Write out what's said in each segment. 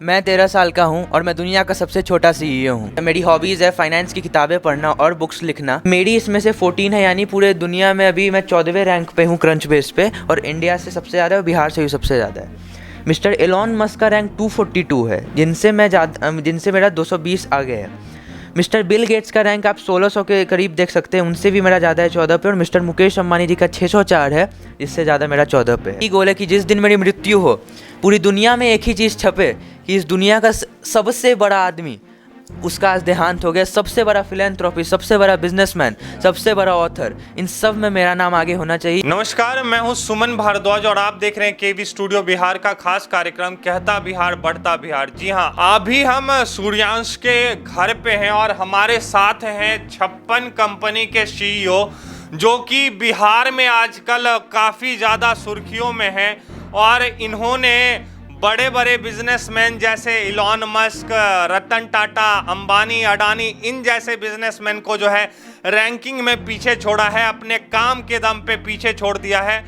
मैं 13 साल का हूँ और मैं दुनिया का सबसे छोटा सीईओ हूँ। मेरी हॉबीज़ है फाइनेंस की किताबें पढ़ना और बुक्स लिखना। मेरी इसमें से 14 है, यानी पूरे दुनिया में अभी मैं 14वें रैंक पे हूँ क्रंच बेस पे, और इंडिया से सबसे ज़्यादा और बिहार से भी सबसे ज़्यादा है। मिस्टर एलॉन मस्क का रैंक 242 है, जिनसे मेरा 220 आगे है। मिस्टर बिल गेट्स का रैंक आप 1600 के करीब देख सकते हैं, उनसे भी मेरा ज़्यादा है 14 पे। और मिस्टर मुकेश अंबानी जी का 604 है, जिससे ज़्यादा मेरा 14 पे है। ये गोल है कि जिस दिन मेरी मृत्यु हो, पूरी दुनिया में एक ही चीज़ छपे कि इस दुनिया का सबसे बड़ा आदमी, उसका आज देहांत हो गया। सबसे बड़ा फिलैंथ्रोपी, सबसे बड़ा बिजनेसमैन, सबसे बड़ा ऑथर, इन सब में मेरा नाम आगे होना चाहिए। नमस्कार, मैं हूं सुमन भारद्वाज और आप देख रहे हैं केवी स्टूडियो बिहार का खास कार्यक्रम कहता बिहार बढ़ता बिहार। जी हां, अभी हम सूर्यांश के घर पे हैं और हमारे साथ हैं 56 कंपनी के सीईओ, जो कि बिहार में आजकल काफ़ी ज़्यादा सुर्खियों में हैं। और इन्होंने बड़े बड़े बिजनेसमैन जैसे इलॉन मस्क, रतन टाटा, अंबानी, अडानी, इन जैसे बिजनेसमैन को जो है रैंकिंग में पीछे छोड़ा है, अपने काम के दम पे पीछे छोड़ दिया है।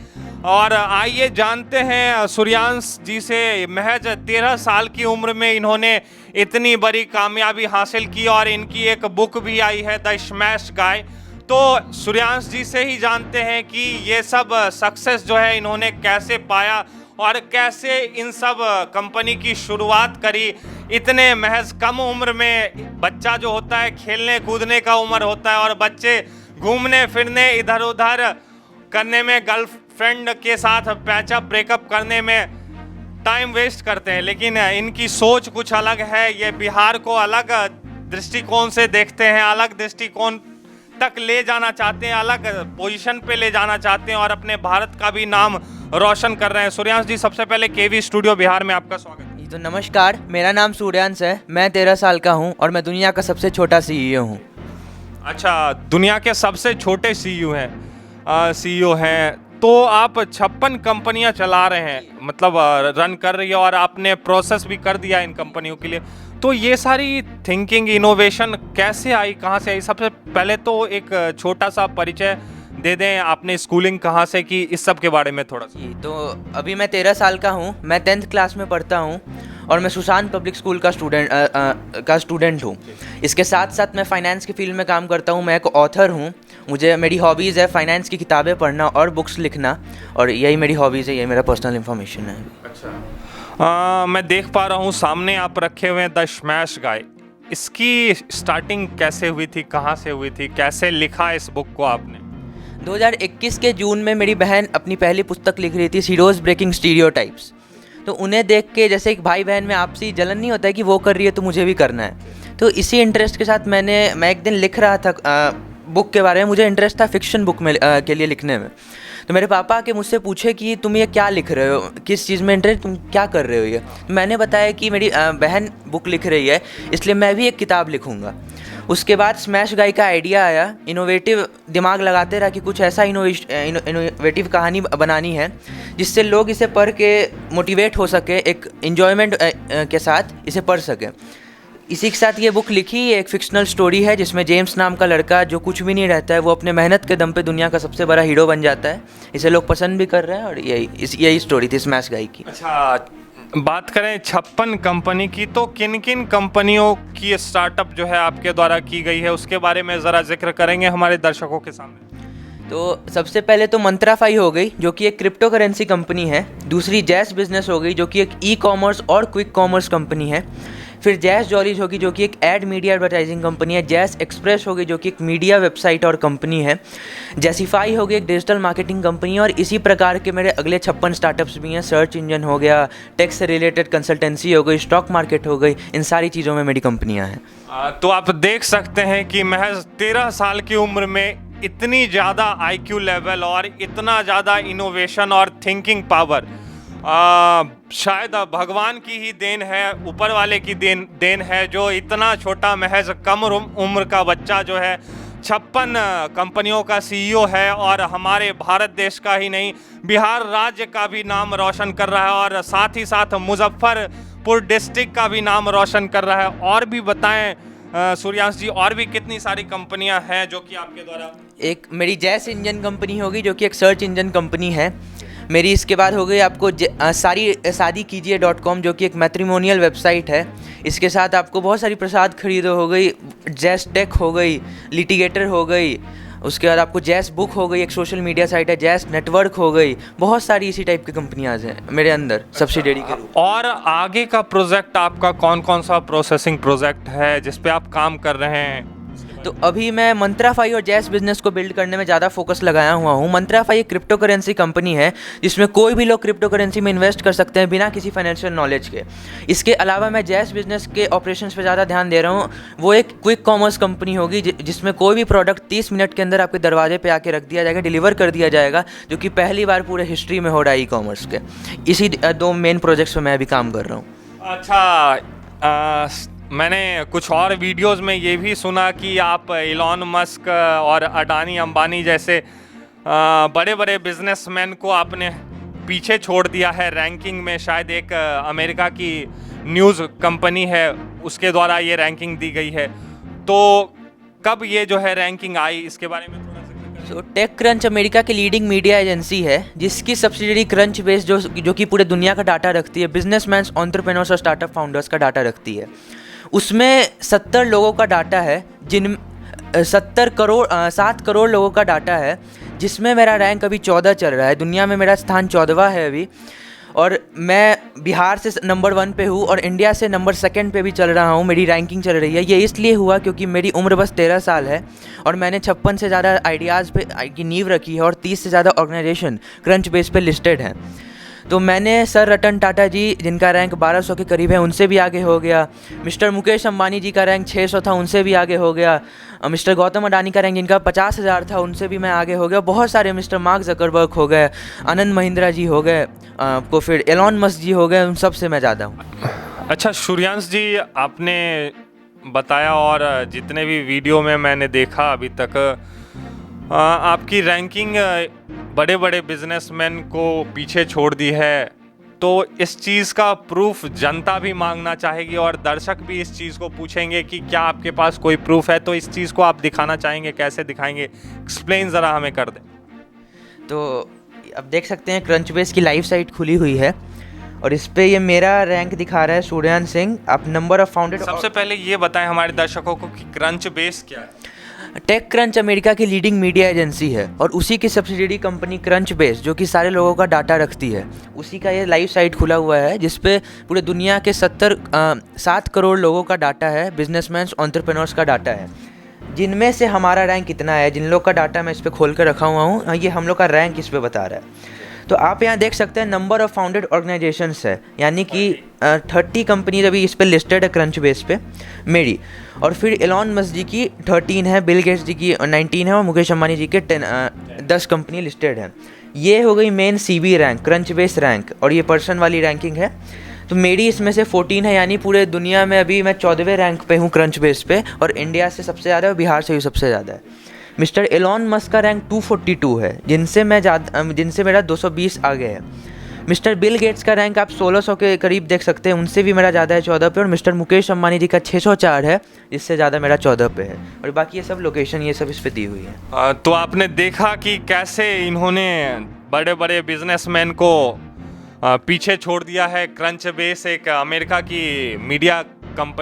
और आइए जानते हैं सूर्यांश जी से, महज 13 साल की उम्र में इन्होंने इतनी बड़ी कामयाबी हासिल की और इनकी एक बुक भी आई है, द स्मैश गाय। तो सूर्यांश जी से ही जानते हैं कि ये सब सक्सेस जो है इन्होंने कैसे पाया और कैसे इन सब कंपनी की शुरुआत करी। इतने महज कम उम्र में, बच्चा जो होता है खेलने कूदने का उम्र होता है और बच्चे घूमने फिरने इधर उधर करने में, गर्लफ्रेंड के साथ पैचअप ब्रेकअप करने में टाइम वेस्ट करते हैं। लेकिन इनकी सोच कुछ अलग है, ये बिहार को अलग दृष्टिकोण से देखते हैं, अलग दृष्टिकोण तक ले जाना चाहते हैं, अलग पोजीशन पे ले जाना चाहते हैं और अपने भारत का भी नाम रोशन कर रहे हैं। सूर्यांश जी, सबसे पहले केवी स्टूडियो बिहार में आपका स्वागत है। तो नमस्कार, मेरा नाम सूर्यांश है, मैं 13 साल का हूँ और मैं दुनिया का सबसे छोटा सीईओ हूँ। अच्छा, दुनिया के सबसे छोटे सीईओ हैं, तो आप 56 कंपनियां चला रहे हैं, मतलब रन कर रही है, और आपने प्रोसेस भी कर दिया इन कंपनियों के लिए। तो ये सारी थिंकिंग, इनोवेशन कैसे आई, कहाँ से आई? सबसे पहले तो एक छोटा सा परिचय दे दें, आपने स्कूलिंग कहाँ से की, इस सब के बारे में थोड़ा सा। जी, तो अभी मैं 13 साल का हूँ, मैं 10th क्लास में पढ़ता हूँ और मैं सुशांत पब्लिक स्कूल का स्टूडेंट हूँ। इसके साथ साथ मैं फाइनेंस की फील्ड में काम करता हूँ, मैं एक ऑथर हूँ। मेरी हॉबीज़ है फाइनेंस की किताबें पढ़ना और बुक्स लिखना, और यही मेरी हॉबीज़ है, यही मेरा पर्सनल इन्फॉर्मेशन है। अच्छा, मैं देख पा रहा हूँ सामने आप रखे हुए हैं द स्मैश गाय। इसकी स्टार्टिंग कैसे हुई थी, कहाँ से हुई थी, कैसे लिखा इस बुक को आपने? 2021 के जून में मेरी बहन अपनी पहली पुस्तक लिख रही थी, शीरोज़ ब्रेकिंग स्टीरियोटाइप्स। तो उन्हें देख के, जैसे एक भाई बहन में आपसी जलन नहीं होता है कि वो कर रही है तो मुझे भी करना है, तो इसी इंटरेस्ट के साथ मैं एक दिन लिख रहा था बुक के बारे में। मुझे इंटरेस्ट था फिक्शन बुक में के लिए लिखने में। तो मेरे पापा आके मुझसे पूछे कि तुम ये क्या लिख रहे हो, किस चीज़ में इंटरेस्ट, तुम क्या कर रहे हो ये। मैंने बताया कि मेरी बहन बुक लिख रही है, इसलिए मैं भी एक किताब लिखूँगा। उसके बाद स्मैश गाय का आइडिया आया, इनोवेटिव दिमाग लगाते रहा कि कुछ ऐसा इनोवेटिव कहानी बनानी है जिससे लोग इसे पढ़ के मोटिवेट हो सके, एक इन्जॉयमेंट के साथ इसे पढ़ सकें। इसी के साथ ये बुक लिखी। एक फिक्शनल स्टोरी है जिसमें जेम्स नाम का लड़का, जो कुछ भी नहीं रहता है, वो अपने मेहनत के दम पे दुनिया का सबसे बड़ा हीरो बन जाता है। इसे लोग पसंद भी कर रहे हैं, और यही स्टोरी थी स्मैश गाय की। अच्छा, बात करें 56 कंपनी की, तो किन किन कंपनियों की स्टार्टअप जो है आपके द्वारा की गई है, उसके बारे में ज़रा जिक्र करेंगे हमारे दर्शकों के सामने। तो सबसे पहले तो मंत्राफाई हो गई, जो कि एक क्रिप्टो करेंसी कंपनी है। दूसरी जैस बिजनेस हो गई, जो कि एक ई कॉमर्स और क्विक कॉमर्स कंपनी है। फिर जैस जॉलीज होगी, जो कि एक एड मीडिया एडवर्टाइजिंग कंपनी है। जैस एक्सप्रेस होगी, जो कि एक मीडिया वेबसाइट और कंपनी है। जैसीफाई होगी, एक डिजिटल मार्केटिंग कंपनी है। और इसी प्रकार के मेरे अगले 56 स्टार्टअप्स भी हैं। सर्च इंजन हो गया, टेक से रिलेटेड कंसल्टेंसी हो गई, स्टॉक मार्केट हो गई, इन सारी चीज़ों में मेरी कंपनियां हैं। तो आप देख सकते हैं कि महज 13 साल की उम्र में इतनी ज़्यादा IQ लेवल और इतना ज़्यादा इनोवेशन और थिंकिंग पावर शायद भगवान की ही देन है, ऊपर वाले की देन है, जो इतना छोटा महज कम उम्र का बच्चा जो है 56 कंपनियों का सीईओ है और हमारे भारत देश का ही नहीं, बिहार राज्य का भी नाम रोशन कर रहा है और साथ ही साथ मुजफ्फरपुर डिस्ट्रिक्ट का भी नाम रोशन कर रहा है। और भी बताएं सूर्यांश जी, और भी कितनी सारी कंपनियां हैं जो कि आपके द्वारा? एक मेरी जैस इंजन कंपनी होगी, जो कि एक सर्च इंजन कंपनी है। मेरी इसके बाद हो गई आपको सारी शादी कीजिए .com, जो कि एक मैट्रिमोनियल वेबसाइट है। इसके साथ आपको बहुत सारी प्रसाद खरीदो हो गई, जैस टेक हो गई, लिटिगेटर हो गई, उसके बाद आपको जैस बुक हो गई, एक सोशल मीडिया साइट है, जैस नेटवर्क हो गई, बहुत सारी इसी टाइप की कंपनियां हैं मेरे अंदर सब्सिडियरी के रूप। और आगे का प्रोजेक्ट आपका कौन कौन सा प्रोसेसिंग प्रोजेक्ट है जिस पे आप काम कर रहे हैं? तो अभी मैं मंत्राफाई और जैस बिजनेस को बिल्ड करने में ज़्यादा फोकस लगाया हुआ हूँ। मंत्राफाई एक क्रिप्टो करेंसी कंपनी है जिसमें कोई भी लोग क्रिप्टो करेंसी में इन्वेस्ट कर सकते हैं बिना किसी फाइनेंशियल नॉलेज के। इसके अलावा मैं जैस बिजनेस के ऑपरेशंस पे ज़्यादा ध्यान दे रहा हूँ। वो एक क्विक कॉमर्स कंपनी होगी जिसमें कोई भी प्रोडक्ट 30 मिनट के अंदर आपके दरवाजे पे आके रख दिया जाएगा, डिलीवर कर दिया जाएगा, जो कि पहली बार पूरे हिस्ट्री में हो रहा है ई कॉमर्स के। इसी 2 मेन प्रोजेक्ट्स पे मैं अभी काम कर रहा हूँ। अच्छा, मैंने कुछ और वीडियोस में ये भी सुना कि आप इलॉन मस्क और अडानी अंबानी जैसे बड़े बड़े बिजनेसमैन को आपने पीछे छोड़ दिया है रैंकिंग में। शायद एक अमेरिका की न्यूज़ कंपनी है उसके द्वारा ये रैंकिंग दी गई है। तो कब ये जो है रैंकिंग आई, इसके बारे में थोड़ा सा। तो टेक क्रंच अमेरिका की लीडिंग मीडिया एजेंसी है जिसकी सब्सिडियरी क्रंच बेस जो कि पूरे दुनिया का डाटा रखती है, बिजनेसमैन, एंटरप्रेन्योर्स और स्टार्टअप फाउंडर्स का डाटा रखती है। उसमें 70 लोगों का डाटा है, जिन 7 करोड़ लोगों का डाटा है, जिसमें मेरा रैंक अभी 14 चल रहा है। दुनिया में मेरा स्थान 14वां है अभी, और मैं बिहार से नंबर 1 पे हूँ और इंडिया से नंबर 2 पे भी चल रहा हूँ। मेरी रैंकिंग चल रही है। ये इसलिए हुआ क्योंकि मेरी उम्र बस 13 साल है और मैंने 56 से ज़्यादा आइडियाज़ पे की नींव रखी है और 30 से ज़्यादा ऑर्गेनाइजेशन क्रंच बेस पे लिस्टेड हैं। तो मैंने सर रतन टाटा जी, जिनका रैंक 1200 के करीब है, उनसे भी आगे हो गया। मिस्टर मुकेश अंबानी जी का रैंक 600 था, उनसे भी आगे हो गया। मिस्टर गौतम अडानी का रैंक जिनका 50,000 था, उनसे भी मैं आगे हो गया। बहुत सारे मिस्टर मार्क जकरबर्ग हो गए, आनंद महिंद्रा जी हो गए, आपको फिर एलॉन मस्क जी हो गए, उन सब से मैं ज़्यादा हूँ। अच्छा सूर्यांश जी, आपने बताया और जितने भी वीडियो में मैंने देखा अभी तक, आपकी रैंकिंग बड़े बड़े बिजनेसमैन को पीछे छोड़ दी है। तो इस चीज़ का प्रूफ जनता भी मांगना चाहेगी और दर्शक भी इस चीज़ को पूछेंगे कि क्या आपके पास कोई प्रूफ है। तो इस चीज़ को आप दिखाना चाहेंगे, कैसे दिखाएंगे? एक्सप्लेन ज़रा हमें कर दें। तो अब देख सकते हैं क्रंच बेस की लाइव साइट खुली हुई है और इस पे ये मेरा रैंक दिखा रहा है, सूर्यांश सिंह। आप नंबर ऑफ फाउंडेड। सबसे पहले ये बताएं हमारे दर्शकों को कि क्रंच बेस क्या है। टेक क्रंच अमेरिका की लीडिंग मीडिया एजेंसी है और उसी की सब्सिडियरी कंपनी क्रंच बेस, जो कि सारे लोगों का डाटा रखती है, उसी का ये लाइव साइट खुला हुआ है जिस पे पूरे दुनिया के 7 करोड़ लोगों का डाटा है, बिजनेसमैन, एंटरप्रेन्योर्स का डाटा है, जिनमें से हमारा रैंक कितना है। जिन लोग का डाटा मैं इस पर खोल कर रखा हुआ हूँ, ये हम लोग का रैंक इस पर बता रहा है। तो आप यहाँ देख सकते हैं नंबर ऑफ फाउंडेड ऑर्गेनाइजेशंस है, यानी कि 30 कंपनीज अभी इस पे लिस्टेड है क्रंच बेस पे मेरी। और फिर एलॉन मस्क जी की 13 है, बिल गेट्स जी की 19 है और मुकेश अंबानी जी के 10 कंपनी लिस्टेड है। ये हो गई main CB rank, crunch base rank, और ये पर्सन वाली रैंकिंग है। तो मेरी इसमें से 14 है, यानी पूरे दुनिया में अभी मैं 14वें रैंक पे हूँ क्रंच बेस पे, और इंडिया से सबसे ज़्यादा है और बिहार से भी सबसे ज़्यादा है। मिस्टर एलॉन मस्क का रैंक 242 है, जिनसे मेरा 220 आगे है। मिस्टर बिल गेट्स का रैंक आप 1600 के करीब देख सकते हैं, उनसे भी मेरा ज़्यादा है 14 पे। और मिस्टर मुकेश अंबानी जी का 604 है, जिससे ज़्यादा मेरा 14 पे है। और बाकी ये सब लोकेशन ये सब इस पे दी हुई है। तो आपने देखा कि कैसे इन्होंने बड़े बड़े बिजनेसमैन को पीछे छोड़ दिया है। क्रंच बेस एक अमेरिका की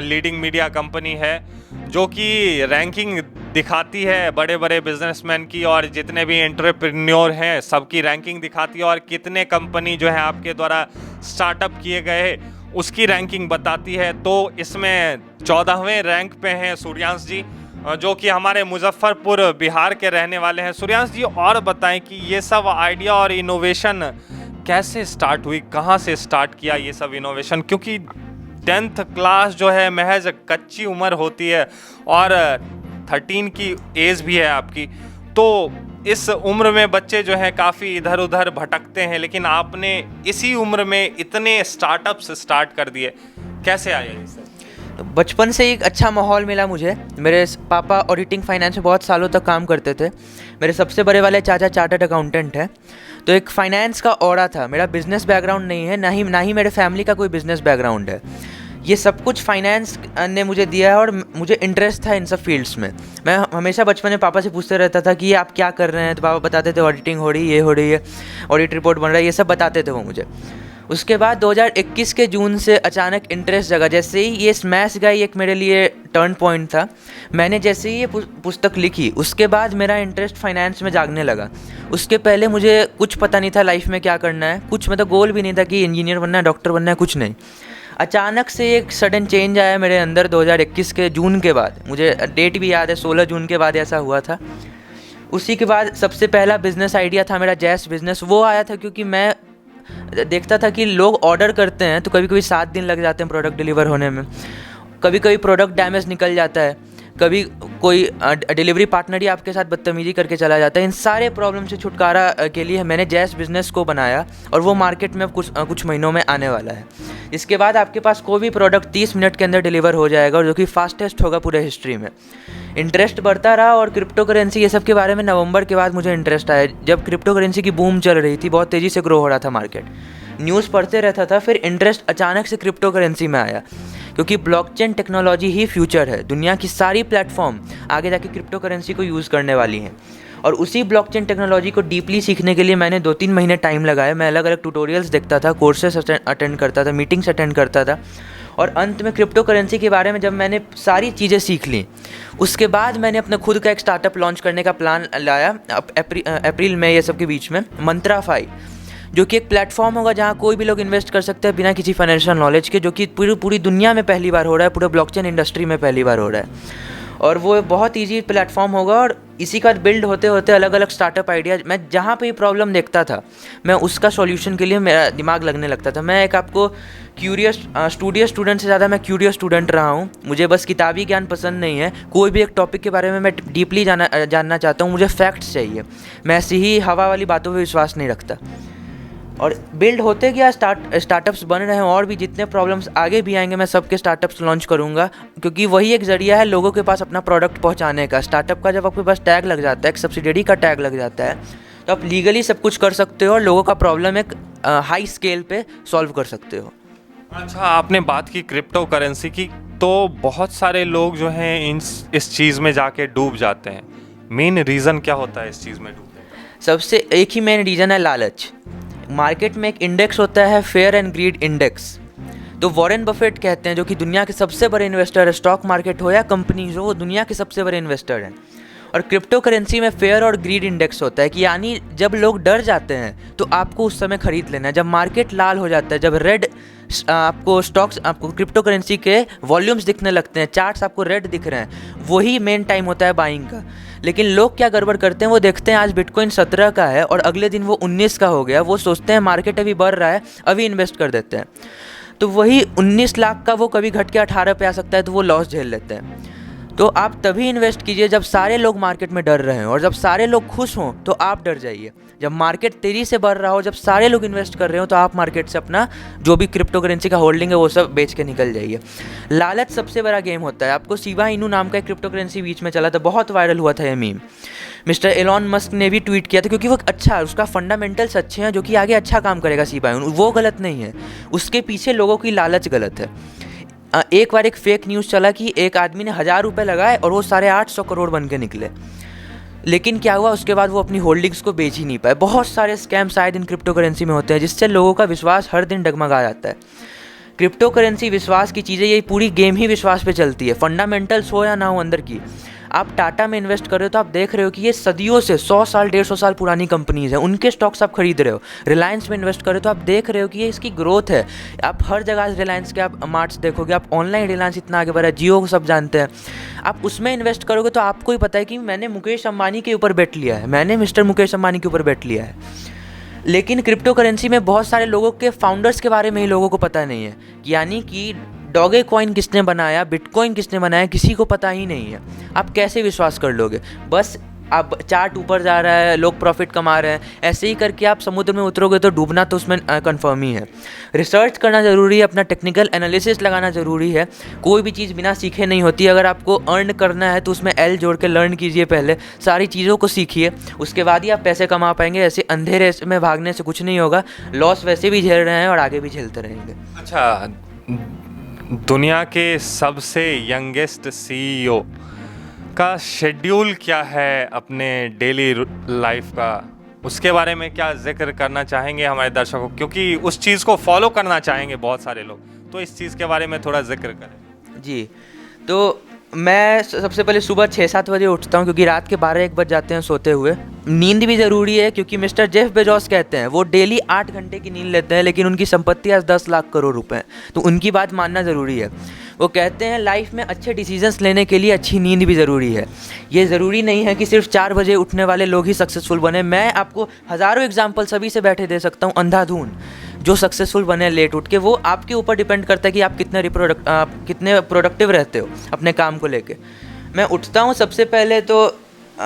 लीडिंग मीडिया कंपनी है जो कि रैंकिंग दिखाती है बड़े बड़े बिजनेसमैन की, और जितने भी एंटरप्रेन्योर हैं सबकी रैंकिंग दिखाती है, और कितने कंपनी जो है आपके द्वारा स्टार्टअप किए गए उसकी रैंकिंग बताती है। तो इसमें 14वें रैंक पे हैं सूर्यांश जी, जो कि हमारे मुजफ्फरपुर बिहार के रहने वाले हैं। सूर्यांश जी, और बताएं कि ये सब आइडिया और इनोवेशन कैसे स्टार्ट हुई, कहाँ से स्टार्ट किया ये सब इनोवेशन? क्योंकि 10th क्लास जो है महज कच्ची उम्र होती है और 13 की एज भी है आपकी। तो इस उम्र में बच्चे जो हैं काफ़ी इधर उधर भटकते हैं, लेकिन आपने इसी उम्र में इतने स्टार्टअप्स स्टार्ट कर दिए, कैसे आए ये सब? तो बचपन से एक अच्छा माहौल मिला मुझे। मेरे पापा ऑडिटिंग फाइनेंस में बहुत सालों तक काम करते थे। मेरे सबसे बड़े वाले चाचा चार्टर्ड अकाउंटेंट हैं, तो एक फाइनेंस का ऑरा था। मेरा बिजनेस बैकग्राउंड नहीं है, ना ही मेरे फैमिली का कोई बिजनेस बैकग्राउंड है। ये सब कुछ फाइनेंस ने मुझे दिया है और मुझे इंटरेस्ट था इन सब फील्ड्स में। मैं हमेशा बचपन में पापा से पूछते रहता था कि ये आप क्या कर रहे हैं, तो पापा बताते थे ऑडिटिंग हो रही है, ऑडिट रिपोर्ट बन रहा है, ये सब बताते थे वो मुझे। उसके बाद 2021 के जून से अचानक इंटरेस्ट जगा। जैसे ही ये स्मैश गाई एक मेरे लिए टर्न पॉइंट था। मैंने जैसे ही ये पुस्तक लिखी उसके बाद मेरा इंटरेस्ट फाइनेंस में जागने लगा। उसके पहले मुझे कुछ पता नहीं था लाइफ में क्या करना है, कुछ मतलब गोल भी नहीं था कि इंजीनियर बनना है, डॉक्टर बनना है, कुछ नहीं। अचानक से एक सडन चेंज आया मेरे अंदर 2021 के जून के बाद। मुझे डेट भी याद है, 16 जून के बाद ऐसा हुआ था। उसी के बाद सबसे पहला बिज़नेस आइडिया था मेरा जैस बिज़नेस। वो आया था क्योंकि मैं देखता था कि लोग ऑर्डर करते हैं तो कभी कभी 7 दिन लग जाते हैं प्रोडक्ट डिलीवर होने में, कभी कभी प्रोडक्ट डैमेज निकल जाता है, कभी कोई डिलीवरी पार्टनर ही आपके साथ बदतमीजी करके चला जाता है। इन सारे प्रॉब्लम से छुटकारा के लिए मैंने जैस बिज़नेस को बनाया और वो मार्केट में कुछ महीनों में आने वाला है। इसके बाद आपके पास कोई भी प्रोडक्ट 30 मिनट के अंदर डिलीवर हो जाएगा और जो कि फास्टेस्ट होगा पूरे हिस्ट्री में। इंटरेस्ट बढ़ता रहा और क्रिप्टो करेंसी ये सब के बारे में नवंबर के बाद मुझे इंटरेस्ट आया, जब क्रिप्टो करेंसी की बूम चल रही थी, बहुत तेज़ी से ग्रो हो रहा था मार्केट। न्यूज़ पढ़ते रहता था, फिर इंटरेस्ट अचानक से क्रिप्टो करेंसी में आया क्योंकि ब्लॉकचेन टेक्नोलॉजी ही फ्यूचर है। दुनिया की सारी प्लेटफॉर्म आगे जाके क्रिप्टो करेंसी को यूज़ करने वाली हैं और उसी ब्लॉकचेन टेक्नोलॉजी को डीपली सीखने के लिए मैंने 2-3 महीने टाइम लगाया। मैं अलग अलग ट्यूटोरियल्स देखता था, कोर्सेस अटेंड करता था, मीटिंग्स अटेंड करता था और अंत में क्रिप्टो करेंसी के बारे में जब मैंने सारी चीज़ें सीख ली, उसके बाद मैंने अपना खुद का एक स्टार्टअप लॉन्च करने का प्लान लाया अप्रैल में ये सब के बीच में, मंत्राफाई, जो कि एक प्लेटफॉर्म होगा जहाँ कोई भी लोग इन्वेस्ट कर सकते हैं बिना किसी फाइनेंशियल नॉलेज के, जो कि पूरी दुनिया में पहली बार हो रहा है, पूरे ब्लॉकचेन इंडस्ट्री में पहली बार हो रहा है। और वो बहुत इजी प्लेटफॉर्म होगा और इसी का बिल्ड होते होते अलग अलग स्टार्टअप आइडिया, मैं जहाँ पे प्रॉब्लम देखता था मैं उसका सॉल्यूशन के लिए मेरा दिमाग लगने लगता था। मैं एक आपको स्टूडियस स्टूडेंट से ज़्यादा मैं क्यूरियस स्टूडेंट रहा हूँ। मुझे बस किताबी ज्ञान पसंद नहीं है, कोई भी एक टॉपिक के बारे में मैं डीपली जानना चाहता हूँ, मुझे फैक्ट्स चाहिए। मैं ऐसी ही हवा वाली बातों पर विश्वास नहीं रखता। और बिल्ड होते गया, स्टार्टअप्स बन रहे हैं और भी जितने प्रॉब्लम्स आगे भी आएंगे मैं सबके स्टार्टअप्स लॉन्च करूंगा, क्योंकि वही एक ज़रिया है लोगों के पास अपना प्रोडक्ट पहुंचाने का। स्टार्टअप का जब आपके पास टैग लग जाता है, एक सब्सिडरी का टैग लग जाता है, तो आप लीगली सब कुछ कर सकते हो और लोगों का प्रॉब्लम एक हाई स्केल पे सॉल्व कर सकते हो। अच्छा, आपने बात की क्रिप्टो करेंसी की, तो बहुत सारे लोग जो हैं इस चीज़ में जाके डूब जाते हैं। मेन रीज़न क्या होता है इस चीज़ में डूबने का? सबसे एक ही मेन रीज़न है लालच। मार्केट में एक इंडेक्स होता है, फेयर एंड ग्रीड इंडेक्स। तो वॉरेन बफेट कहते हैं, जो कि दुनिया के सबसे बड़े इन्वेस्टर है, स्टॉक मार्केट हो या कंपनीज हो, वो दुनिया के सबसे बड़े इन्वेस्टर हैं। और क्रिप्टो करेंसी में फेयर और ग्रीड इंडेक्स होता है कि यानी जब लोग डर जाते हैं तो आपको उस समय खरीद लेना है। जब मार्केट लाल हो जाता है, जब रेड आपको क्रिप्टो करेंसी के वॉल्यूम्स दिखने लगते हैं, चार्ट्स आपको रेड दिख रहे हैं, वही मेन टाइम होता है बाइंग का। लेकिन लोग क्या गड़बड़ करते हैं, वो देखते हैं आज बिटकॉइन 17 का है और अगले दिन वो 19 का हो गया, वो सोचते हैं मार्केट अभी बढ़ रहा है, अभी इन्वेस्ट कर देते हैं। तो वही 19 लाख का वो कभी घट के 18 पे आ सकता है, तो वो लॉस झेल लेते हैं। तो आप तभी इन्वेस्ट कीजिए जब सारे लोग मार्केट में डर रहे हैं, और जब सारे लोग खुश हों तो आप डर जाइए। जब मार्केट तेजी से बढ़ रहा हो, जब सारे लोग इन्वेस्ट कर रहे हो, तो आप मार्केट से अपना जो भी क्रिप्टो करेंसी का होल्डिंग है वो सब बेच के निकल जाइए। लालच सबसे बड़ा गेम होता है। आपको शिबा इनू नाम का एक क्रिप्टो करेंसी बीच में चला था, बहुत वायरल हुआ था ये मीम। मिस्टर एलॉन मस्क ने भी ट्वीट किया था, क्योंकि वो अच्छा है, उसका फंडामेंटल्स अच्छे हैं, जो कि आगे अच्छा काम करेगा शिबा इनू, वो गलत नहीं है। उसके पीछे लोगों की लालच गलत है। एक बार एक फेक न्यूज़ चला कि एक आदमी ने 1000 रुपये लगाए और वो 850 करोड़ बन के निकले। लेकिन क्या हुआ, उसके बाद वो अपनी होल्डिंग्स को बेच ही नहीं पाए। बहुत सारे स्कैम शायद इन क्रिप्टो करेंसी में होते हैं, जिससे लोगों का विश्वास हर दिन डगमगा जाता है। क्रिप्टो करेंसी विश्वास की चीज़ें, ये पूरी गेम ही विश्वास पे चलती है, फंडामेंटल्स हो या ना हो अंदर की। आप टाटा में इन्वेस्ट कर रहे हो तो आप देख रहे हो कि ये सदियों से 100 साल 150 साल पुरानी कंपनीज हैं, उनके स्टॉक्स आप खरीद रहे हो। रिलायंस में इन्वेस्ट कर रहे हो तो आप देख रहे हो कि ये इसकी ग्रोथ है। आप हर जगह रिलायंस के आप मार्ट्स देखोगे, आप ऑनलाइन रिलायंस इतना आगे बढ़ा है, जियो को सब जानते हैं। आप उसमें इन्वेस्ट करोगे तो आपको ही पता है कि मैंने मुकेश अंबानी के ऊपर बेट लिया है, मैंने मिस्टर मुकेश अंबानी के ऊपर बेट लिया है। लेकिन क्रिप्टो करेंसी में बहुत सारे लोगों के फाउंडर्स के बारे में ही लोगों को पता नहीं है, यानी कि डॉगे कॉइन किसने बनाया, बिटकॉइन किसने बनाया, किसी को पता ही नहीं है। आप कैसे विश्वास कर लोगे? बस आप चार्ट ऊपर जा रहा है, लोग प्रॉफिट कमा रहे हैं, ऐसे ही करके आप समुद्र में उतरोगे तो डूबना तो उसमें कन्फर्म ही है। रिसर्च करना ज़रूरी है, अपना टेक्निकल एनालिसिस लगाना ज़रूरी है। कोई भी चीज़ बिना सीखे नहीं होती। अगर आपको अर्न करना है तो उसमें एल जोड़ के लर्न कीजिए, पहले सारी चीज़ों को सीखिए, उसके बाद ही आप पैसे कमा पाएंगे। ऐसे अंधेरे में भागने से कुछ नहीं होगा। लॉस वैसे भी झेल रहे हैं और आगे भी झेलते रहेंगे। अच्छा, दुनिया के सबसे यंगेस्ट सीईओ का शेड्यूल क्या है अपने डेली लाइफ का, उसके बारे में क्या जिक्र करना चाहेंगे हमारे दर्शकों, क्योंकि उस चीज़ को फॉलो करना चाहेंगे बहुत सारे लोग, तो इस चीज़ के बारे में थोड़ा जिक्र करें। जी, तो मैं सबसे पहले सुबह 6-7 बजे उठता हूँ, क्योंकि रात के 12-1 बज जाते हैं सोते हुए। नींद भी ज़रूरी है, क्योंकि मिस्टर जेफ बेजोस कहते हैं वो डेली 8 घंटे की नींद लेते हैं, लेकिन उनकी संपत्ति आज 10 लाख करोड़ रुपए हैं, तो उनकी बात मानना ज़रूरी है। वो कहते हैं लाइफ में अच्छे डिसीजंस लेने के लिए अच्छी नींद भी ज़रूरी है। ये ज़रूरी नहीं है कि सिर्फ 4 बजे उठने वाले लोग ही सक्सेसफुल बने। मैं आपको हज़ारों एग्जाम्पल सभी से बैठे दे सकता हूँ, अंधाधुन जो सक्सेसफुल बने लेट उठ के। वो आपके ऊपर डिपेंड करता है कि आप कितने प्रोडक्टिव रहते हो अपने काम को लेके। मैं उठता हूँ, सबसे पहले तो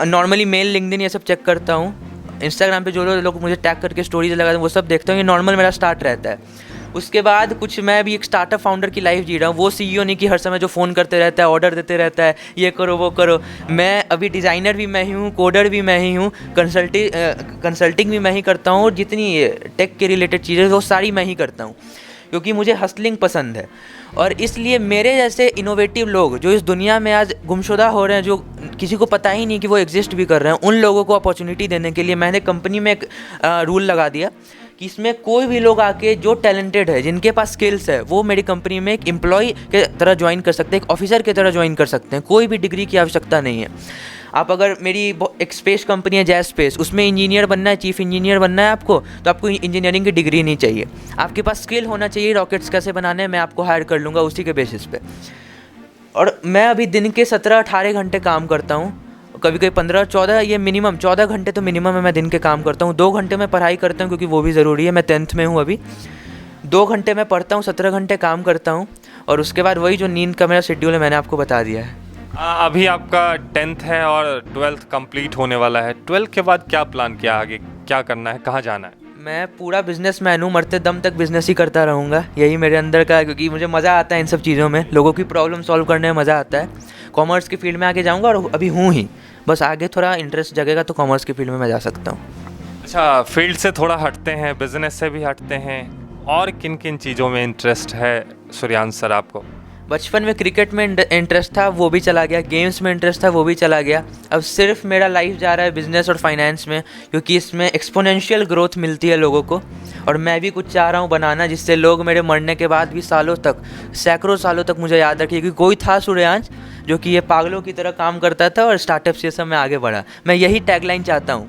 नॉर्मली मेल, लिंक्डइन ये सब चेक करता हूँ। इंस्टाग्राम पे जो लोग मुझे टैग करके स्टोरीज लगाते हैं वो सब देखता हूँ। ये नॉर्मल मेरा स्टार्ट रहता है। उसके बाद कुछ, मैं भी एक स्टार्टअप फाउंडर की लाइफ जी रहा हूँ। वो सीईओ नहीं कि हर समय जो फ़ोन करते रहता है, ऑर्डर देते रहता है, ये करो वो करो। मैं अभी डिज़ाइनर भी मैं ही हूँ, कोडर भी मैं ही हूँ, कंसल्टिंग भी मैं ही करता हूँ, और जितनी टेक के रिलेटेड चीज़ें वो सारी मैं ही करता हूँ, क्योंकि मुझे हसलिंग पसंद है। और इसलिए मेरे जैसे इनोवेटिव लोग जो इस दुनिया में आज गुमशुदा हो रहे हैं, जो किसी को पता ही नहीं कि वो एग्जिस्ट भी कर रहे हैं, उन लोगों को अपॉर्चुनिटी देने के लिए मैंने कंपनी में एक रूल लगा दिया कि इसमें कोई भी लोग आके जो टैलेंटेड है, जिनके पास स्किल्स है, वो मेरी कंपनी में एक एम्प्लॉय के तरह ज्वाइन कर सकते हैं, एक ऑफिसर की तरह ज्वाइन कर सकते हैं। कोई भी डिग्री की आवश्यकता नहीं है। आप अगर, मेरी एक स्पेस कंपनी है जैज स्पेस, उसमें इंजीनियर बनना है, चीफ इंजीनियर बनना है आपको, तो आपको इंजीनियरिंग की डिग्री नहीं चाहिए। आपके पास स्किल होना चाहिए रॉकेट्स कैसे बनाने हैं, मैं आपको हायर कर लूँगा उसी के बेसिस पे। और मैं अभी दिन के 17-18 घंटे काम करता हूँ, कभी कभी 15-14, ये मिनिमम 14 घंटे तो मिनिमम है मैं दिन के काम करता हूँ। 2 घंटे मैं पढ़ाई करता हूँ, क्योंकि वो भी ज़रूरी है। मैं 10th में हूँ अभी। 2 घंटे मैं पढ़ता हूँ, 17 घंटे काम करता हूँ, और उसके बाद वही जो नींद का मेरा शेड्यूल है मैंने आपको बता दिया है। अभी आपका 10th है और 12th कंप्लीट होने वाला है। 12th के बाद क्या प्लान किया, आगे क्या करना है, कहाँ जाना है? मैं पूरा बिजनेसमैन हूँ, मरते दम तक बिजनेस ही करता रहूँगा। यही मेरे अंदर का है, क्योंकि मुझे मज़ा आता है इन सब चीज़ों में, लोगों की प्रॉब्लम सॉल्व करने में मज़ा आता है। कॉमर्स की फील्ड में आगे जाऊँगा, और अभी हूँ ही, बस आगे थोड़ा इंटरेस्ट जगेगा तो कॉमर्स की फील्ड में मैं जा सकता हूँ। अच्छा, फील्ड से थोड़ा हटते हैं, बिजनेस से भी हटते हैं, और किन किन चीज़ों में इंटरेस्ट है सूर्यांश सर आपको? बचपन में क्रिकेट में इंटरेस्ट था, वो भी चला गया। गेम्स में इंटरेस्ट था, वो भी चला गया। अब सिर्फ मेरा लाइफ जा रहा है बिजनेस और फाइनेंस में, क्योंकि इसमें एक्सपोनेंशियल ग्रोथ मिलती है लोगों को, और मैं भी कुछ चाह रहा हूँ बनाना, जिससे लोग मेरे मरने के बाद भी सालों तक, सैकड़ों सालों तक मुझे याद रखें कि कोई था सूर्यांश जो कि ये पागलों की तरह काम करता था और स्टार्टअप से सब में आगे बढ़ा। मैं यही टैगलाइन चाहता हूँ,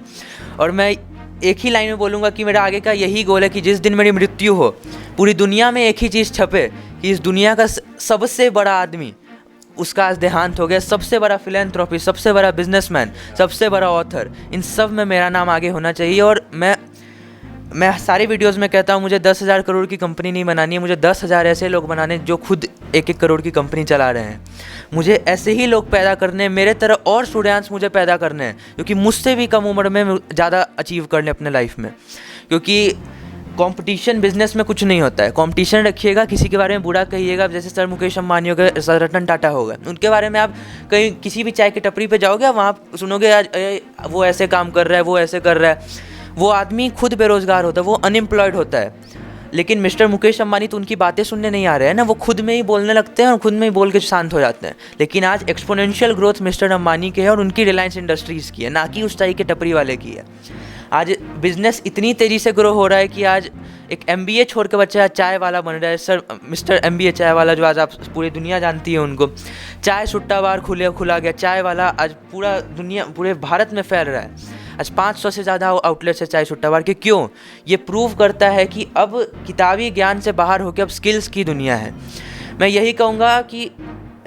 और मैं एक ही लाइन में बोलूँगा कि मेरा आगे का यही गोल है कि जिस दिन मेरी मृत्यु हो, पूरी दुनिया में एक ही चीज़ छपे कि इस दुनिया का सबसे बड़ा आदमी, उसका आज देहांत हो गया, सबसे बड़ा फिलैंथ्रोपी, सबसे बड़ा बिजनेसमैन, सबसे बड़ा ऑथर, इन सब में मेरा नाम आगे होना चाहिए। और मैं सारे वीडियोस में कहता हूँ, मुझे 10,000 करोड़ की कंपनी नहीं बनानी है, मुझे 10,000 ऐसे लोग बनाने जो खुद 1-1 करोड़ की कंपनी चला रहे हैं। मुझे ऐसे ही लोग पैदा करने हैं, मेरे तरह और स्टूडेंट्स मुझे पैदा करने हैं, क्योंकि मुझसे भी कम उम्र में ज़्यादा अचीव कर लें अपने लाइफ में। क्योंकि कंपटीशन बिजनेस में कुछ नहीं होता है। कंपटीशन रखिएगा, किसी के बारे में बुरा कहिएगा, जैसे सर मुकेश अंबानी हो गए, सर रतन टाटा हो गए, उनके बारे में आप कहीं किसी भी चाय की टपरी पे जाओगे, वहाँ सुनोगे आज वो ऐसे काम कर रहा है, वो ऐसे कर रहा है। वो आदमी खुद बेरोजगार होता है, वो अनएम्प्लॉयड होता है। लेकिन मिस्टर मुकेश अंबानी तो उनकी बातें सुनने नहीं आ रहे हैं ना, वो खुद में ही बोलने लगते हैं और खुद में ही बोल के शांत हो जाते हैं। लेकिन आज एक्सपोनेंशियल ग्रोथ मिस्टर अंबानी के है और उनकी रिलायंस इंडस्ट्रीज़ की है, ना कि उस चाय के टपरी वाले की है। आज बिजनेस इतनी तेज़ी से ग्रो हो रहा है कि आज एक MBA छोड़ के बच्चा चाय वाला बन रहा है। सर मिस्टर MBA चाय वाला, जो आज आप पूरी दुनिया जानती है उनको, चाय सुट्टा बार खुला गया, चाय वाला आज पूरे भारत में फैल रहा है। आज 500 से ज़्यादा आउटलेट्स है चाय सुट्टा बार के। क्यों? ये प्रूव करता है कि अब किताबी ज्ञान से बाहर होकर अब स्किल्स की दुनिया है। मैं यही कहूँगा कि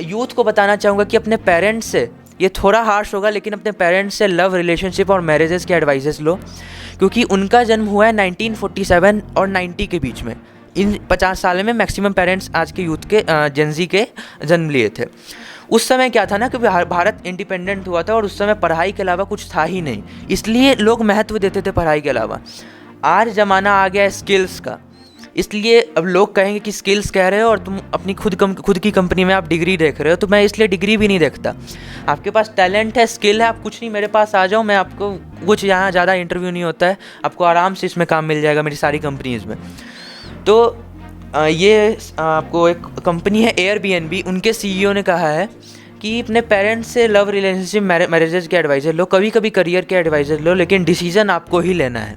यूथ को बताना चाहूँगा कि अपने पेरेंट्स से, ये थोड़ा हार्श होगा लेकिन अपने पेरेंट्स से लव, रिलेशनशिप और मैरिजेस के एडवाइसेस लो, क्योंकि उनका जन्म हुआ है 1947 और 90 के बीच में। इन 50 साल में मैक्सिमम पेरेंट्स आज के यूथ के जेनजी के जन्म लिए थे। उस समय क्या था ना कि भारत इंडिपेंडेंट हुआ था और उस समय पढ़ाई के अलावा कुछ था ही नहीं, इसलिए लोग महत्व देते थे पढ़ाई के अलावा। आज ज़माना आ गया है स्किल्स का, इसलिए अब लोग कहेंगे कि स्किल्स कह रहे हो और तुम अपनी खुद की कंपनी में आप डिग्री देख रहे हो, तो मैं इसलिए डिग्री भी नहीं देखता। आपके पास टैलेंट है, स्किल है, आप कुछ नहीं, मेरे पास आ जाओ, मैं आपको कुछ, यहाँ ज़्यादा इंटरव्यू नहीं होता है, आपको आराम से इसमें काम मिल जाएगा मेरी सारी कंपनीज़ में। तो आपको एक कंपनी है एयरबीएनबी, उनके सीईओ ने कहा है कि अपने पेरेंट्स से लव रिलेशनशिप मैरिजेज के एडवाइज़र लो, कभी कभी करियर के एडवाइज़र लो, लेकिन डिसीजन आपको ही लेना है।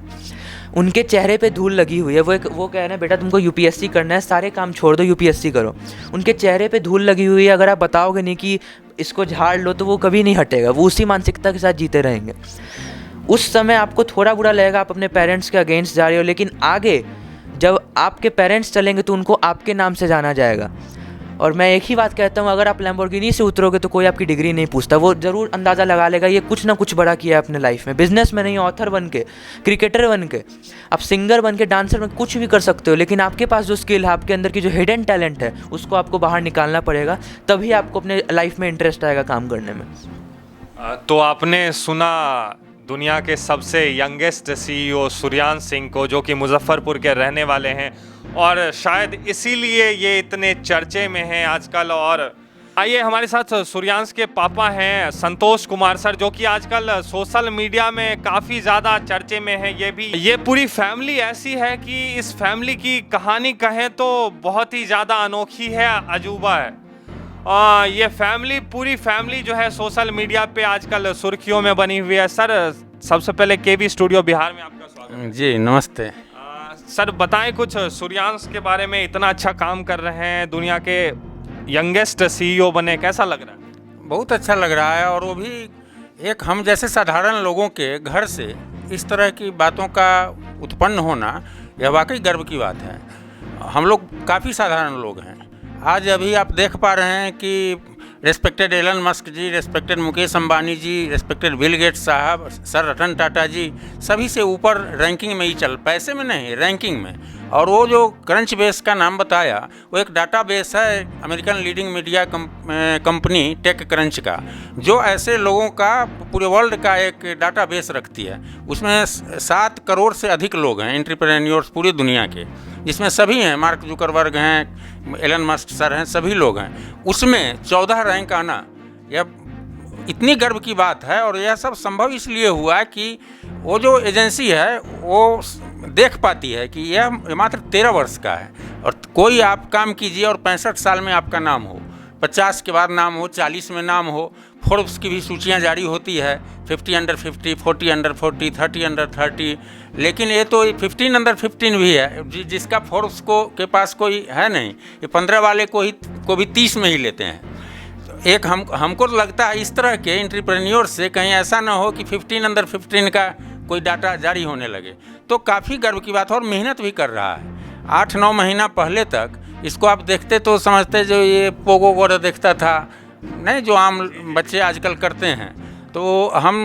उनके चेहरे पे धूल लगी हुई है। वो कह रहे हैं बेटा तुमको यूपीएससी करना है, सारे काम छोड़ दो, यूपीएससी करो। उनके चेहरे पे धूल लगी हुई है, अगर आप बताओगे नहीं कि इसको झाड़ लो तो वो कभी नहीं हटेगा, वो उसी मानसिकता के साथ जीते रहेंगे। उस समय आपको थोड़ा बुरा लगेगा, आप अपने पेरेंट्स के अगेंस्ट जा रहे हो, लेकिन आगे जब आपके पेरेंट्स चलेंगे तो उनको आपके नाम से जाना जाएगा। और मैं एक ही बात कहता हूँ, अगर आप लैम्बोर्गिनी से उतरोगे तो कोई आपकी डिग्री नहीं पूछता, वो ज़रूर अंदाज़ा लगा लेगा ये कुछ ना कुछ बड़ा किया है अपने लाइफ में। बिजनेस में नहीं, ऑथर बन के, क्रिकेटर बन के, आप सिंगर बन के, डांसर बन के, कुछ भी कर सकते हो, लेकिन आपके पास जो स्किल है, आपके अंदर की जो हिडन टैलेंट है, उसको आपको बाहर निकालना पड़ेगा, तभी आपको अपने लाइफ में इंटरेस्ट आएगा काम करने में। तो आपने सुना दुनिया के सबसे यंगेस्ट सीईओ सूर्यांश सिंह को, जो कि मुजफ्फरपुर के रहने वाले हैं और शायद इसीलिए ये इतने चर्चे में हैं आजकल। और आइए हमारे साथ सूर्यांश के पापा हैं संतोष कुमार सर, जो कि आजकल सोशल मीडिया में काफ़ी ज़्यादा चर्चे में है। ये पूरी फैमिली ऐसी है कि इस फैमिली की कहानी कहें तो बहुत ही ज़्यादा अनोखी है, अजूबा है। ये पूरी फैमिली जो है सोशल मीडिया पे आजकल सुर्खियों में बनी हुई है। सर सबसे पहले केवी स्टूडियो बिहार में आपका स्वागत है। जी नमस्ते। सर बताएं कुछ सूर्यांश के बारे में, इतना अच्छा काम कर रहे हैं, दुनिया के यंगेस्ट सीईओ बने, कैसा लग रहा है? बहुत अच्छा लग रहा है, और वो भी एक हम जैसे साधारण लोगों के घर से इस तरह की बातों का उत्पन्न होना, यह वाकई गर्व की बात है। हम लोग काफ़ी साधारण लोग हैं। आज अभी आप देख पा रहे हैं कि रेस्पेक्टेड एलन मस्क जी, रेस्पेक्टेड मुकेश अंबानी जी, रेस्पेक्टेड बिल गेट्स साहब, सर रतन टाटा जी, सभी से ऊपर रैंकिंग में ही पैसे में नहीं, रैंकिंग में। और वो जो क्रंच बेस का नाम बताया, वो एक डाटा बेस है American leading media company TechCrunch का, जो ऐसे लोगों का पूरे वर्ल्ड का एक डाटा बेस रखती है। उसमें 7 करोड़ से अधिक लोग हैं एंटरप्रेन्योर्स पूरी दुनिया के, जिसमें सभी हैं, मार्क जुकरबर्ग हैं, एलन मस्क सर हैं, सभी लोग हैं। उसमें 14 रैंक आना, यह इतनी गर्व की बात है। और यह सब संभव इसलिए हुआ कि वो जो एजेंसी है वो देख पाती है कि यह मात्र 13 वर्ष का है, और कोई आप काम कीजिए और 65 साल में आपका नाम हो, 50 के बाद नाम हो, 40 में नाम हो। फोर्ब्स की भी सूचियाँ जारी होती है, 50 अंडर 50, 40 अंडर 40, 30 अंडर 30, लेकिन ये तो 15 अंडर 15 भी है, जिसका फोर्ब्स के पास कोई है नहीं। ये 15 वाले को भी 30 में ही लेते हैं। एक हमको लगता है इस तरह के एंटरप्रेन्योर से कहीं ऐसा ना हो कि 15 अंडर 15 का कोई डाटा जारी होने लगे। तो काफ़ी गर्व की बात है, और मेहनत भी कर रहा है। 8-9 महीना पहले तक इसको आप देखते तो समझते जो ये पोगो वगैरह देखता था, नहीं जो आम बच्चे आजकल करते हैं, तो हम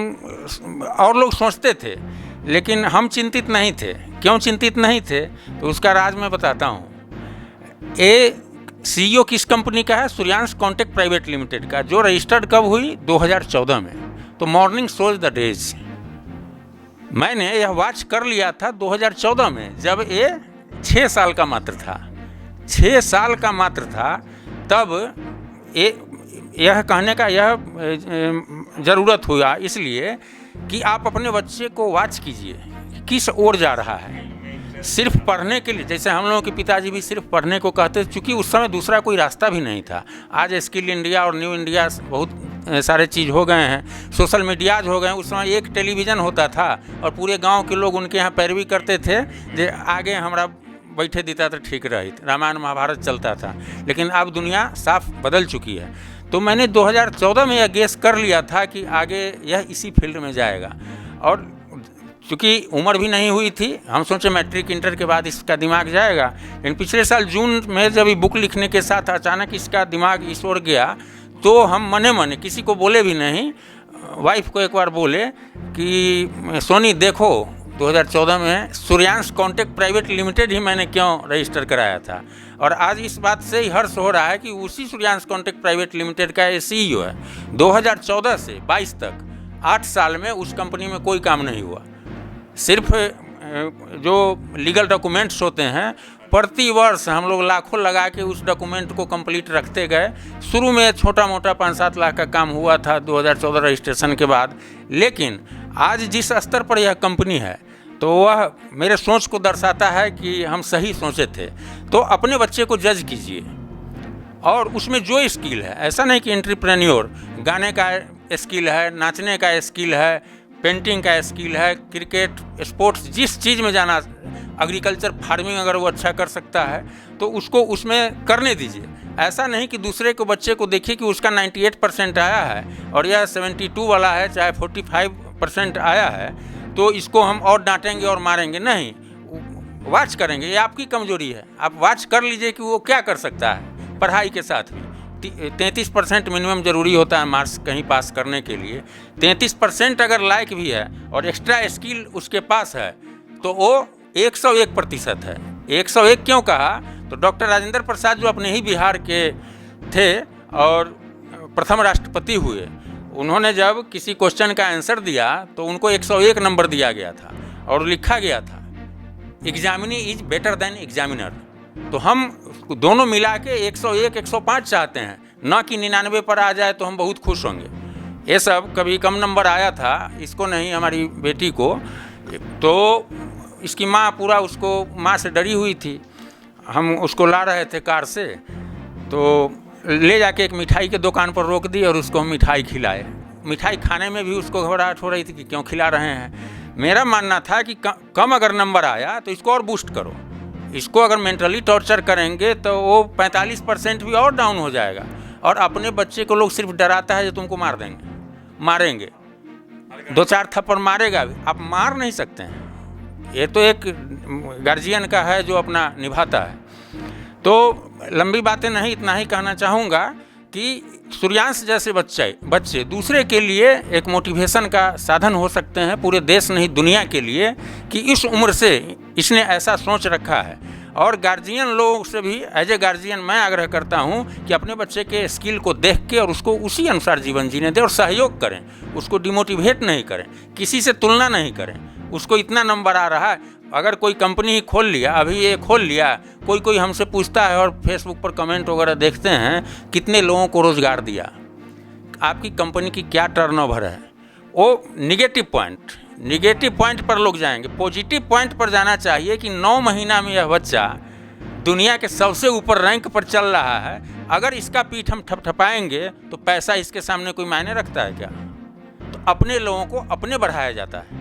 और लोग सोचते थे, लेकिन हम चिंतित नहीं थे। क्यों चिंतित नहीं थे, तो उसका राज मैं बताता हूँ। ये सीईओ किस कंपनी का है? सूर्यांश कॉन्टेक्ट प्राइवेट लिमिटेड का, जो रजिस्टर्ड कब हुई? 2014 में। तो मॉर्निंग शोज द डेज मैंने यह वॉच कर लिया था 2014 में, जब ये 6 साल का मात्र था। 6 साल का मात्र था, तब यह कहने का यह ज़रूरत हुआ, इसलिए कि आप अपने बच्चे को वॉच कीजिए किस ओर जा रहा है। सिर्फ पढ़ने के लिए, जैसे हम लोगों के पिताजी भी सिर्फ पढ़ने को कहते थे, चूँकि उस समय दूसरा कोई रास्ता भी नहीं था। आज स्किल इंडिया और न्यू इंडिया बहुत सारे चीज़ हो गए हैं, सोशल मीडियाज हो गए। उस समय एक टेलीविज़न होता था और पूरे गांव के लोग उनके यहाँ पैरवी करते थे, जो आगे हमारा बैठे देता तो ठीक रही, रामायण महाभारत चलता था। लेकिन अब दुनिया साफ बदल चुकी है। तो मैंने 2014 में यह गेस कर लिया था कि आगे यह इसी फील्ड में जाएगा। और चूँकि उम्र भी नहीं हुई थी, हम सोचे मैट्रिक इंटर के बाद इसका दिमाग जाएगा। लेकिन पिछले साल जून में जब ये बुक लिखने के साथ अचानक इसका दिमाग इस ओर गया, तो हम मने किसी को बोले भी नहीं, वाइफ को एक बार बोले कि सोनी देखो 2014 में सूर्यांश कॉन्टेक्ट प्राइवेट लिमिटेड ही मैंने क्यों रजिस्टर कराया था। और आज इस बात से ही हर्ष हो रहा है कि उसी सूर्यांश कॉन्टेक्ट प्राइवेट लिमिटेड का ये सीईओ है। 2014 से 22 तक 8 साल में उस कंपनी में कोई काम नहीं हुआ। सिर्फ जो लीगल डॉक्यूमेंट्स होते हैं, प्रति वर्ष हम लोग लाखों लगा के उस डॉक्यूमेंट को कंप्लीट रखते गए। शुरू में छोटा मोटा 5-7 लाख का काम हुआ था 2014 रजिस्ट्रेशन के बाद, लेकिन आज जिस स्तर पर यह कंपनी है, तो वह मेरे सोच को दर्शाता है कि हम सही सोचे थे। तो अपने बच्चे को जज कीजिए और उसमें जो स्किल है, ऐसा नहीं कि एंटरप्रेन्योर गाने का स्किल है, नाचने का स्किल है, पेंटिंग का स्किल है, क्रिकेट, स्पोर्ट्स, जिस चीज़ में जाना, एग्रीकल्चर, फार्मिंग अगर वो अच्छा कर सकता है तो उसको उसमें करने दीजिए। ऐसा नहीं कि दूसरे को बच्चे को देखिए कि उसका 98% आया है और यह 72 वाला है, चाहे 45% आया है, तो इसको हम और डांटेंगे और मारेंगे नहीं। वाच करेंगे, ये आपकी कमजोरी है, आप वाच कर लीजिए कि वो क्या कर सकता है पढ़ाई के साथ भी। 33% मिनिमम ज़रूरी होता है मार्क्स कहीं पास करने के लिए। 33% अगर लायक भी है और एक्स्ट्रा स्किल उसके पास है तो वो 101% है। 101 क्यों कहा? तो डॉक्टर राजेंद्र प्रसाद जो अपने ही बिहार के थे और प्रथम राष्ट्रपति हुए, उन्होंने जब किसी क्वेश्चन का आंसर दिया तो उनको 101 नंबर दिया गया था और लिखा गया था examinee is better than examiner. तो हम दोनों मिला के 101 105 चाहते हैं, न कि 99 पर आ जाए तो हम बहुत खुश होंगे। ये सब कभी कम नंबर आया था, इसको नहीं, हमारी बेटी को, तो इसकी माँ पूरा उसको माँ से डरी हुई थी। हम उसको ला रहे थे कार से, तो ले जाके एक मिठाई के दुकान पर रोक दी और उसको हम मिठाई खिलाए। मिठाई खाने में भी उसको घबराहट हो रही थी कि क्यों खिला रहे हैं। मेरा मानना था कि कम अगर नंबर आया तो इसको और बूस्ट करो, इसको अगर मेंटली टॉर्चर करेंगे तो वो 45% भी और डाउन हो जाएगा। और अपने बच्चे को लोग सिर्फ डराता है जो तुमको मार देंगे, मारेंगे, 2-4 थप्पड़ मारेगा, आप मार नहीं सकते हैं। ये तो एक गार्जियन का है जो अपना निभाता है। तो लंबी बातें नहीं, इतना ही कहना चाहूँगा कि सूर्यांश जैसे बच्चे दूसरे के लिए एक मोटिवेशन का साधन हो सकते हैं, पूरे देश नहीं दुनिया के लिए, कि इस उम्र से इसने ऐसा सोच रखा है। और गार्जियन लोग से भी एज ए गार्जियन मैं आग्रह करता हूं कि अपने बच्चे के स्किल को देख के और उसको उसी अनुसार जीवन जीने दें और सहयोग करें, उसको डिमोटिवेट नहीं करें, किसी से तुलना नहीं करें। उसको इतना नंबर आ रहा है, अगर कोई कंपनी ही खोल लिया, अभी ये खोल लिया, कोई हमसे पूछता है और फेसबुक पर कमेंट वगैरह देखते हैं कितने लोगों को रोज़गार दिया, आपकी कंपनी की क्या टर्नओवर है, वो निगेटिव पॉइंट पर लोग जाएंगे। पॉजिटिव पॉइंट पर जाना चाहिए कि 9 महीना में यह बच्चा दुनिया के सबसे ऊपर रैंक पर चल रहा है। अगर इसका पीठ हम ठपठपाएंगे तो पैसा इसके सामने कोई मायने रखता है क्या? तो अपने लोगों को अपने बढ़ाया जाता है।